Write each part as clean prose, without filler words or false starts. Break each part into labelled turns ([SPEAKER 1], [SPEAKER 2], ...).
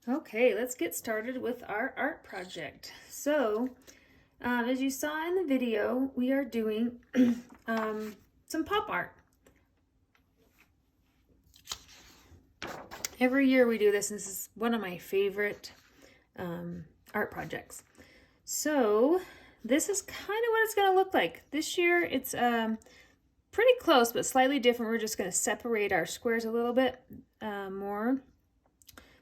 [SPEAKER 1] Okay, let's get started with our art project. So, as you saw in the video, we are doing some pop art. Every year we do this, and this is one of my favorite art projects. So, this is kind of what it's going to look like. This year it's pretty close, but slightly different. We're just going to separate our squares a little bit more.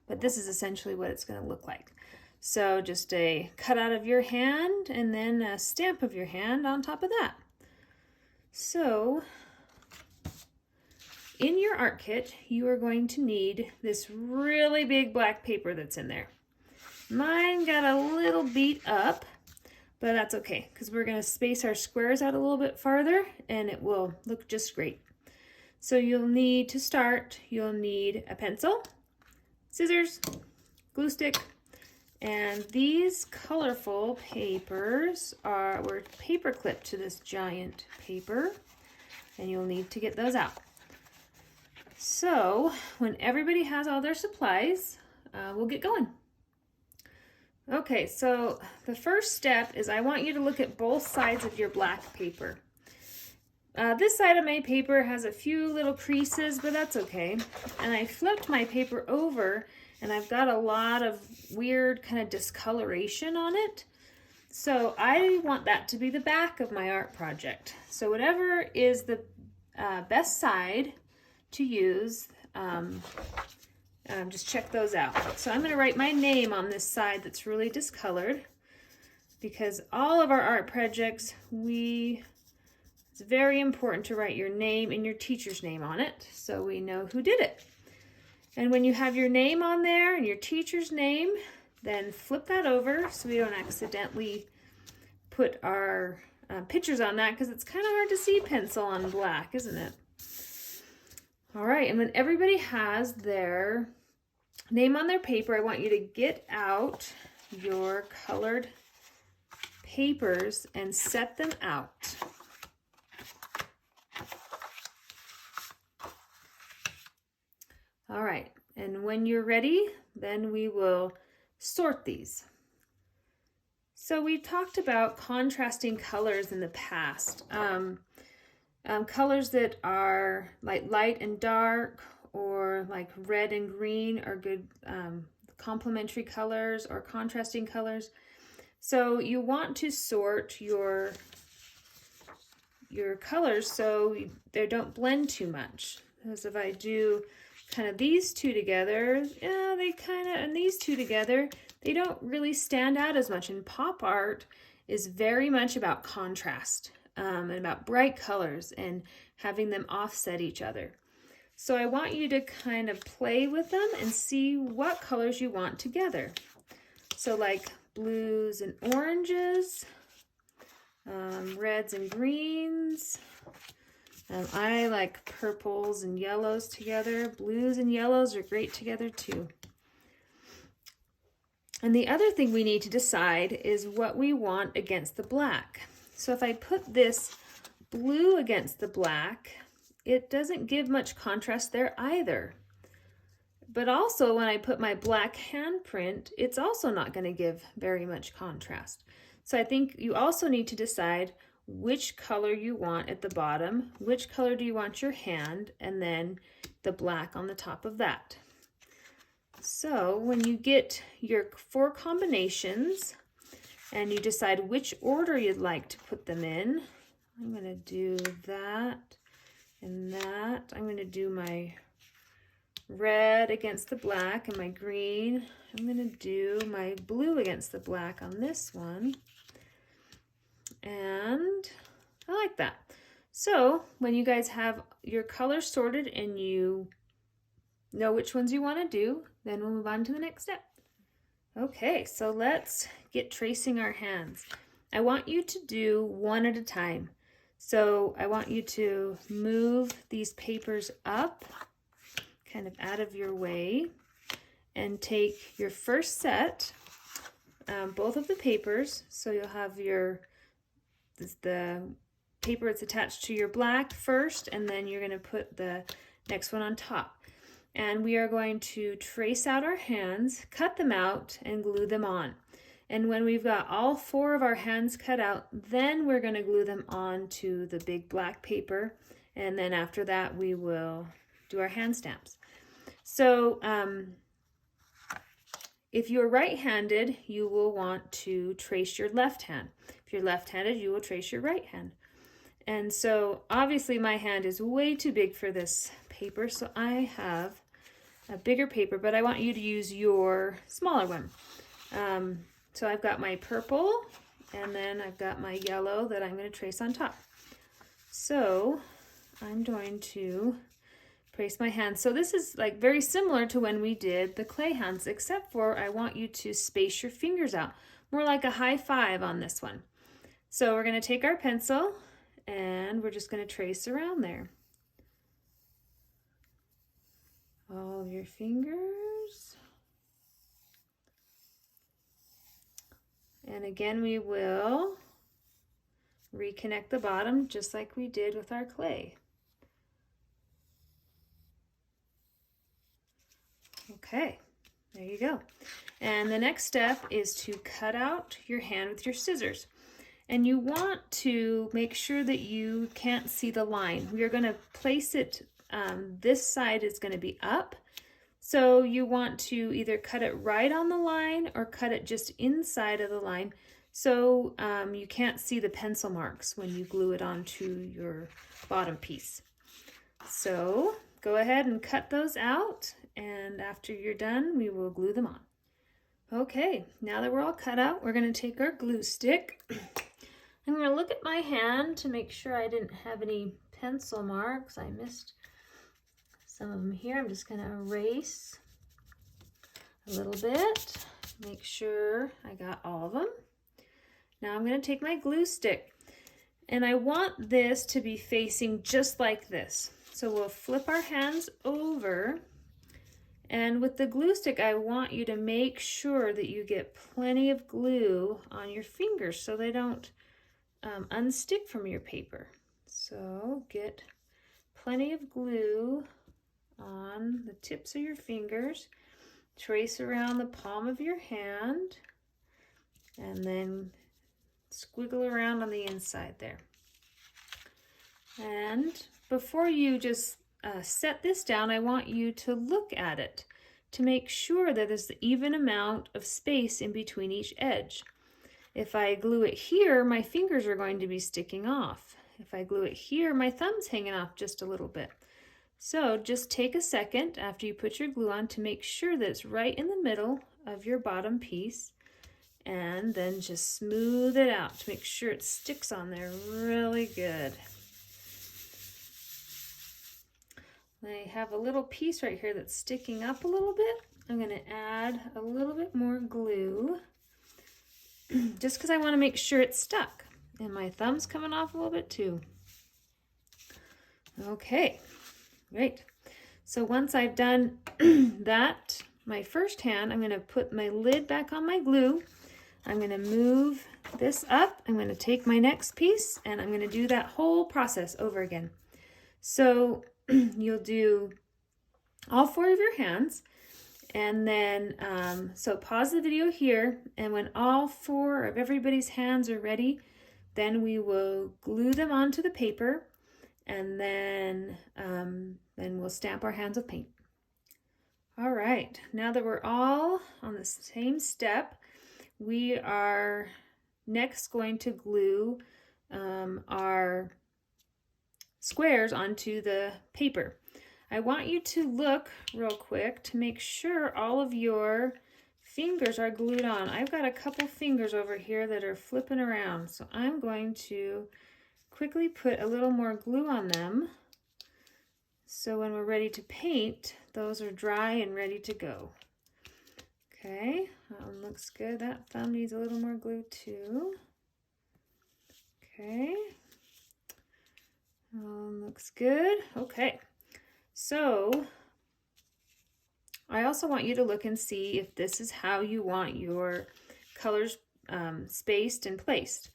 [SPEAKER 1] But this is essentially what it's going to look like. So just a cutout of your hand and then a stamp of your hand on top of that. So in your art kit, you are going to need this really big black paper that's in there. Mine got a little beat up, but that's okay because we're going to space our squares out a little bit farther and it will look just great. So you'll need to start, you'll need a pencil, scissors, glue stick, and these colorful papers were paper clipped to this giant paper, and you'll need to get those out. So when everybody has all their supplies, we'll get going. Okay, so the first step is I want you to look at both sides of your black paper. This side of my paper has a few little creases, but that's okay. And I flipped my paper over and I've got a lot of weird kind of discoloration on it. So I want that to be the back of my art project. So whatever is the best side to use, just check those out. So I'm going to write my name on this side that's really discolored because all of our art projects, it's very important to write your name and your teacher's name on it so we know who did it. And when you have your name on there and your teacher's name, then flip that over so we don't accidentally put our pictures on that because it's kind of hard to see pencil on black, isn't it? All right, and when everybody has their name on their paper, I want you to get out your colored papers and set them out. All right, and when you're ready, then we will sort these. So we talked about contrasting colors in the past. Colors that are like light and dark or like red and green are good complementary colors or contrasting colors. So you want to sort your colors so they don't blend too much. Because if I do kind of these two together, and these two together, they don't really stand out as much. And pop art is very much about contrast and about bright colors and having them offset each other. So I want you to kind of play with them and see what colors you want together. So like blues and oranges, reds and greens. I like purples and yellows together. Blues and yellows are great together too. And the other thing we need to decide is what we want against the black. So if I put this blue against the black, it doesn't give much contrast there either. But also when I put my black handprint, it's also not going to give very much contrast. So I think you also need to decide which color you want at the bottom, which color do you want your hand, and then the black on the top of that. So when you get your 4 combinations and you decide which order you'd like to put them in, I'm going to do that and that. I'm going to do my red against the black and my green. I'm going to do my blue against the black on this one. And I like that. So when you guys have your colors sorted and you know which ones you want to do, then we'll move on to the next step. Okay, so let's get tracing our hands. I want you to do one at a time. So I want you to move these papers up, kind of out of your way, and take your first set, both of the papers. So you'll have the paper that's attached to your black first, and then you're going to put the next one on top. And we are going to trace out our hands, cut them out, and glue them on. And when we've got all 4 of our hands cut out, then we're going to glue them onto the big black paper. And then after that, we will do our hand stamps. So if you're right-handed, you will want to trace your left hand. If you're left-handed, you will trace your right hand. And so obviously my hand is way too big for this paper, so I have a bigger paper, but I want you to use your smaller one. So I've got my purple, and then I've got my yellow that I'm going to trace on top. So I'm going to trace my hands. So this is like very similar to when we did the clay hands, except for I want you to space your fingers out, more like a high five on this one. So we're going to take our pencil and we're just going to trace around there. All of your fingers. And again, we will reconnect the bottom just like we did with our clay. Okay, there you go. And the next step is to cut out your hand with your scissors. And you want to make sure that you can't see the line. We are going to place it, this side is going to be up. So you want to either cut it right on the line or cut it just inside of the line so you can't see the pencil marks when you glue it onto your bottom piece. So go ahead and cut those out, and after you're done, we will glue them on. Okay, now that we're all cut out, we're going to take our glue stick. I'm going to look at my hand to make sure I didn't have any pencil marks. I missed some of them here. I'm just going to erase a little bit, make sure I got all of them. Now I'm going to take my glue stick, and I want this to be facing just like this. So we'll flip our hands over, and with the glue stick, I want you to make sure that you get plenty of glue on your fingers so they don't unstick from your paper. So get plenty of glue on the tips of your fingers, trace around the palm of your hand, and then squiggle around on the inside there. And before you just set this down, I want you to look at it to make sure that there's the even amount of space in between each edge. If I glue it here, my fingers are going to be sticking off. If I glue it here, my thumb's hanging off just a little bit. So just take a second after you put your glue on to make sure that it's right in the middle of your bottom piece, and then just smooth it out to make sure it sticks on there really good. I have a little piece right here that's sticking up a little bit. I'm going to add a little bit more glue just because I want to make sure it's stuck. And my thumb's coming off a little bit too. Okay. Great. So once I've done that, my first hand, I'm going to put my lid back on my glue. I'm going to move this up. I'm going to take my next piece, and I'm going to do that whole process over again. So you'll do all 4 of your hands, and then so pause the video here, and when all 4 of everybody's hands are ready, then we will glue them onto the paper, and then we'll stamp our hands with paint. All right, now that we're all on the same step, we are next going to glue our squares onto the paper. I want you to look real quick to make sure all of your fingers are glued on. I've got a couple fingers over here that are flipping around, so I'm going to quickly put a little more glue on them so when we're ready to paint, those are dry and ready to go. Okay, that one looks good. That thumb needs a little more glue too. Okay, looks good. Okay, so I also want you to look and see if this is how you want your colors spaced and placed.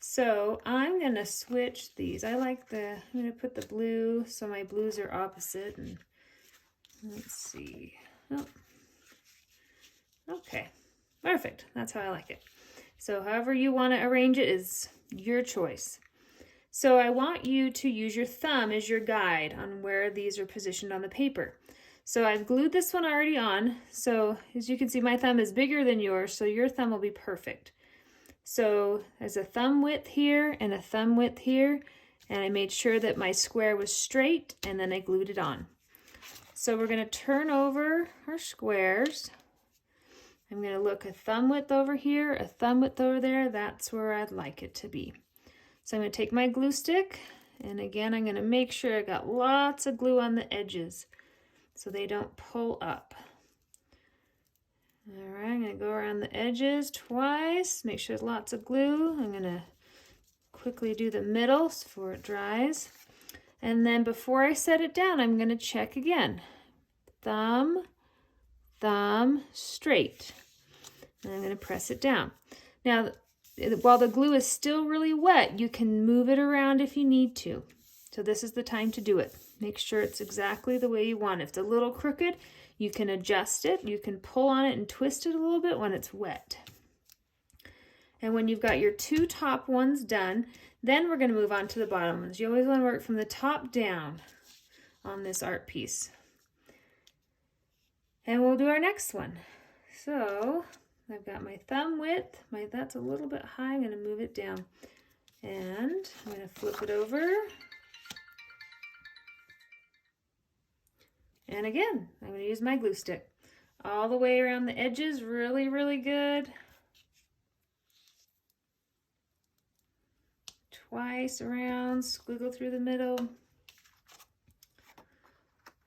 [SPEAKER 1] So I'm going to switch these. I'm going to put the blue so my blues are opposite, and Let's see. Oh. Okay, perfect. That's how I like it. So however you want to arrange it is your choice. So I want you to use your thumb as your guide on where these are positioned on the paper. So I've glued this one already on. So as you can see, my thumb is bigger than yours, so your thumb will be perfect. So there's a thumb width here and a thumb width here, and I made sure that my square was straight, and then I glued it on. So we're going to turn over our squares. I'm going to look a thumb width over here, a thumb width over there. That's where I'd like it to be. So I'm going to take my glue stick, and again, I'm going to make sure I got lots of glue on the edges so they don't pull up. All right, I'm going to go around the edges twice, make sure there's lots of glue. I'm going to quickly do the middle before it dries. And then before I set it down, I'm going to check again. Thumb, thumb, straight. And I'm going to press it down. Now, while the glue is still really wet, you can move it around if you need to. So this is the time to do it. Make sure it's exactly the way you want it. If it's a little crooked, you can adjust it. You can pull on it and twist it a little bit when it's wet. And when you've got your two top ones done, then we're going to move on to the bottom ones. You always want to work from the top down on this art piece. And we'll do our next one. So I've got my thumb width. That's a little bit high. I'm going to move it down. And I'm going to flip it over. And again, I'm going to use my glue stick. All the way around the edges, really, really good. Twice around, squiggle through the middle.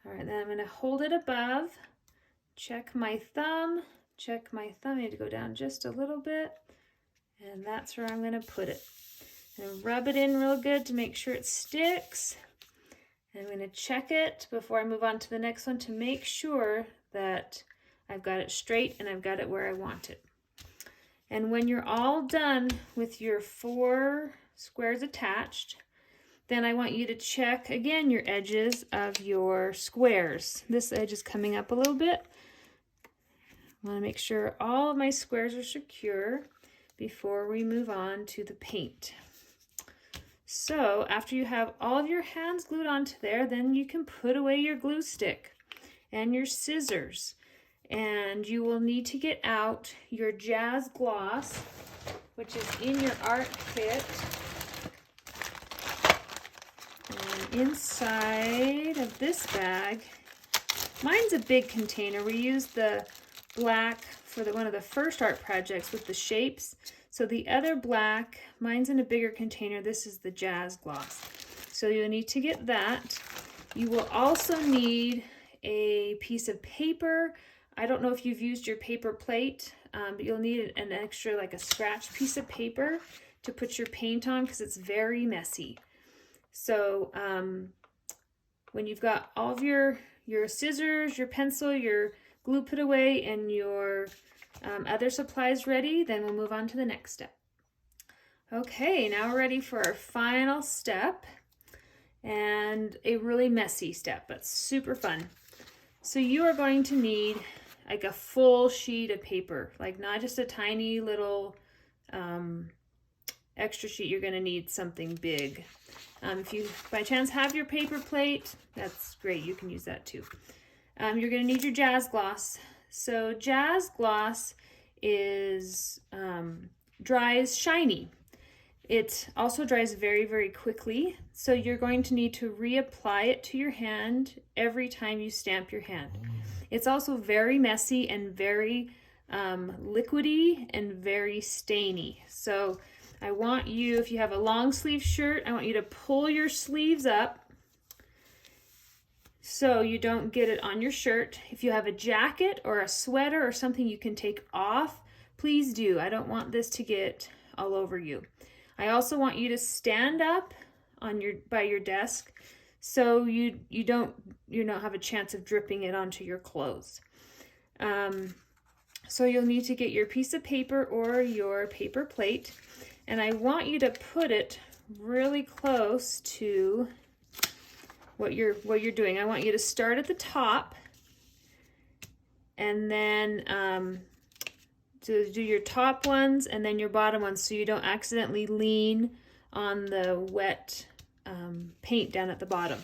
[SPEAKER 1] All right, then I'm going to hold it above. Check my thumb. Check my thumb. I need to go down just a little bit. And that's where I'm going to put it. And rub it in real good to make sure it sticks. And I'm going to check it before I move on to the next one to make sure that I've got it straight and I've got it where I want it. And when you're all done with your 4 squares attached, then I want you to check again your edges of your squares. This edge is coming up a little bit. I want to make sure all of my squares are secure before we move on to the paint. So after you have all of your hands glued onto there, then you can put away your glue stick and your scissors. And you will need to get out your Jazz Gloss, which is in your art kit. And inside of this bag, mine's a big container. We used the black for one of the first art projects with the shapes. So the other black, mine's in a bigger container. This is the Jazz Gloss. So you'll need to get that. You will also need a piece of paper. I don't know if you've used your paper plate, but you'll need an extra, like a scratch piece of paper to put your paint on because it's very messy. So when you've got all of your scissors, your pencil, your glue put away, and your other supplies ready, then we'll move on to the next step. Okay, now we're ready for our final step, and a really messy step, but super fun. So you are going to need like a full sheet of paper, like not just a tiny little extra sheet. You're going to need something big. If you by chance have your paper plate, that's great. You can use that too. You're going to need your Jazz Gloss. So Jazz Gloss dries shiny. It also dries very, very quickly. So you're going to need to reapply it to your hand every time you stamp your hand. It's also very messy and very liquidy and very stainy. So I want you, if you have a long sleeve shirt, I want you to pull your sleeves up so you don't get it on your shirt. If you have a jacket or a sweater or something you can take off, please do. I don't want this to get all over you. I also want you to stand up on by your desk so you don't have a chance of dripping it onto your clothes. So you'll need to get your piece of paper or your paper plate, and I want you to put it really close to what you're doing. I want you to start at the top and then to do your top ones and then your bottom ones so you don't accidentally lean on the wet paint down at the bottom.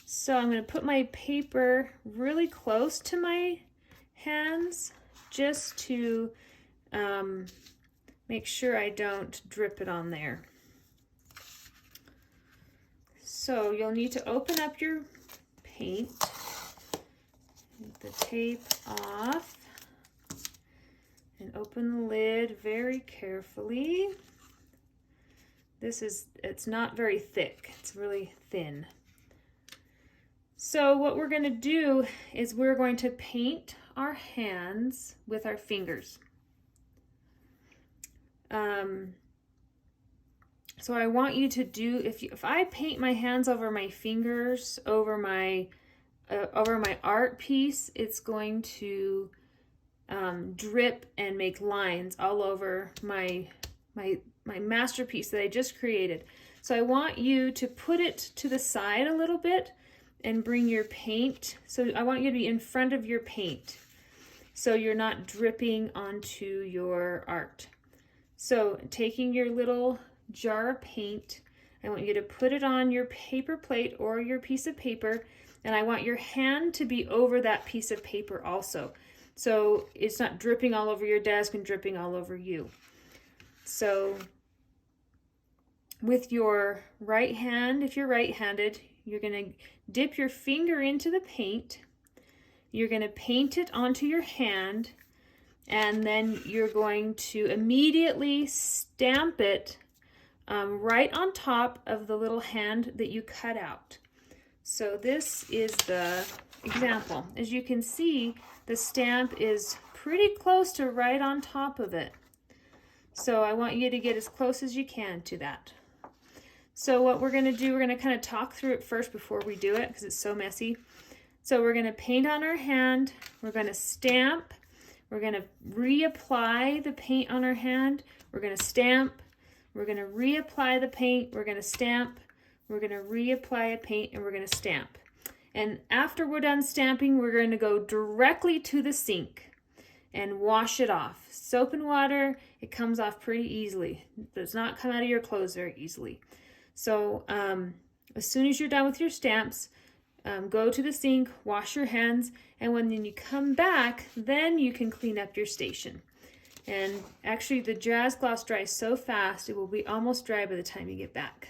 [SPEAKER 1] So I'm going to put my paper really close to my hands just to make sure I don't drip it on there. So you'll need to open up your paint, take the tape off, and open the lid very carefully. It's not very thick, it's really thin. So what we're going to do is we're going to paint our hands with our fingers. So I want you to do, if I paint my hands over my fingers, over my art piece, it's going to drip and make lines all over my masterpiece that I just created. So I want you to put it to the side a little bit and bring your paint. So I want you to be in front of your paint so you're not dripping onto your art. So taking your little jar of paint, I want you to put it on your paper plate or your piece of paper, and I want your hand to be over that piece of paper also. So it's not dripping all over your desk and dripping all over you. So with your right hand, if you're right-handed, you're going to dip your finger into the paint. You're going to paint it onto your hand, and then you're going to immediately stamp it right on top of the little hand that you cut out. So this is the example. As you can see, the stamp is pretty close to right on top of it. So I want you to get as close as you can to that. So what we're going to do, we're going to kind of talk through it first before we do it because it's so messy. So we're going to paint on our hand, we're going to stamp, we're going to reapply the paint on our hand, we're going to stamp, we're going to reapply the paint, we're going to stamp, we're going to reapply a paint, and we're going to stamp. And after we're done stamping, we're going to go directly to the sink and wash it off. Soap and water, it comes off pretty easily. It does not come out of your clothes very easily. So as soon as you're done with your stamps, go to the sink, wash your hands, and when you come back, then you can clean up your station. And actually the Jazz Gloss dries so fast, it will be almost dry by the time you get back.